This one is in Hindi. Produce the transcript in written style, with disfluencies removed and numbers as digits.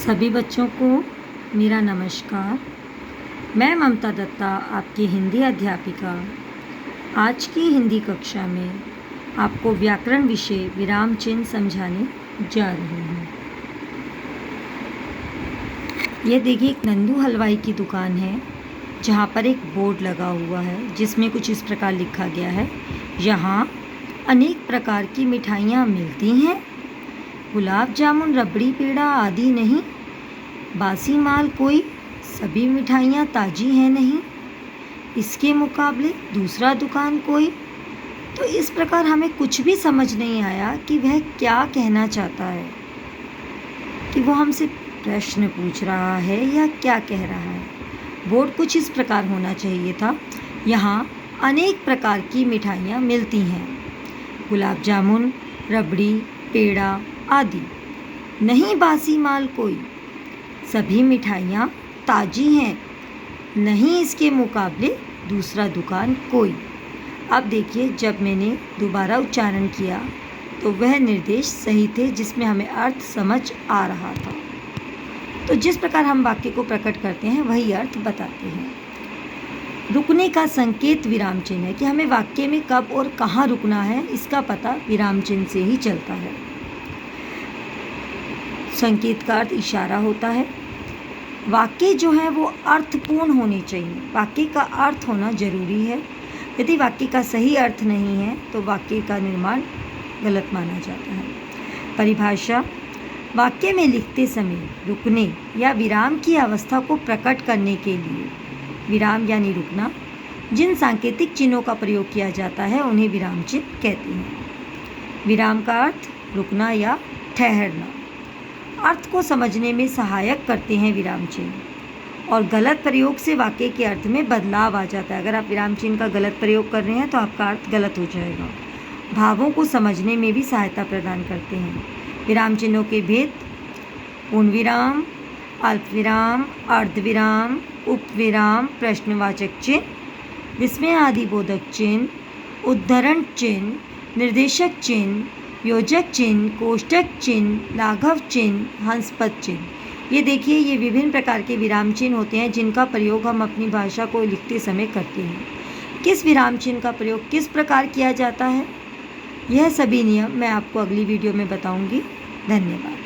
सभी बच्चों को मेरा नमस्कार। मैं ममता दत्ता, आपकी हिंदी अध्यापिका। आज की हिंदी कक्षा में आपको व्याकरण विषय विराम चिन्ह समझाने जा रही हूँ। ये देखिए, एक नंदू हलवाई की दुकान है जहाँ पर एक बोर्ड लगा हुआ है जिसमें कुछ इस प्रकार लिखा गया है, यहाँ अनेक प्रकार की मिठाइयाँ मिलती हैं। गुलाब जामुन, रबड़ी, पेड़ा आदि नहीं, बासी माल कोई, सभी मिठाइयाँ ताज़ी हैं नहीं, इसके मुकाबले दूसरा दुकान कोई। तो इस प्रकार हमें कुछ भी समझ नहीं आया कि वह क्या कहना चाहता है, कि वो हमसे प्रश्न पूछ रहा है या क्या कह रहा है। बोर्ड कुछ इस प्रकार होना चाहिए था, यहाँ अनेक प्रकार की मिठाइयाँ मिलती हैं, गुलाब जामुन, रबड़ी, पेड़ा आदि, नहीं बासी माल कोई, सभी मिठाइयाँ ताज़ी हैं, नहीं इसके मुकाबले दूसरा दुकान कोई। अब देखिए, जब मैंने दोबारा उच्चारण किया तो वह निर्देश सही थे, जिसमें हमें अर्थ समझ आ रहा था। तो जिस प्रकार हम वाक्य को प्रकट करते हैं वही अर्थ बताते हैं। रुकने का संकेत विराम चिन्ह है, कि हमें वाक्य में कब और कहाँ रुकना है इसका पता विराम चिन्ह से ही चलता है। संकेत का अर्थ इशारा होता है। वाक्य जो है वो अर्थपूर्ण होने चाहिए, वाक्य का अर्थ होना जरूरी है। यदि वाक्य का सही अर्थ नहीं है तो वाक्य का निर्माण गलत माना जाता है। परिभाषा: वाक्य में लिखते समय रुकने या विराम की अवस्था को प्रकट करने के लिए विराम यानी रुकना, जिन सांकेतिक चिन्हों का प्रयोग किया जाता है उन्हें विराम चिन्ह कहते हैं। विराम का अर्थ रुकना या ठहरना। अर्थ को समझने में सहायक करते हैं विराम चिन्ह, और गलत प्रयोग से वाक्य के अर्थ में बदलाव आ जाता है। अगर आप विराम चिन्ह का गलत प्रयोग कर रहे हैं तो आपका अर्थ गलत हो जाएगा। भावों को समझने में भी सहायता प्रदान करते हैं। विराम चिन्हों के भेद: पूर्ण विराम, अल्प विराम, अर्धविराम, उपविराम, प्रश्नवाचक चिन्ह, विस्मय आदि बोधक चिन्ह, उद्धरण चिन्ह, निर्देशक चिन्ह, योजक चिन्ह, कोष्टक चिन्ह, लाघव चिन्ह, हंसपद चिन्ह। ये देखिए, ये विभिन्न प्रकार के विराम चिन्ह होते हैं जिनका प्रयोग हम अपनी भाषा को लिखते समय करते हैं। किस विराम चिन्ह का प्रयोग किस प्रकार किया जाता है, यह सभी नियम मैं आपको अगली वीडियो में बताऊंगी। धन्यवाद।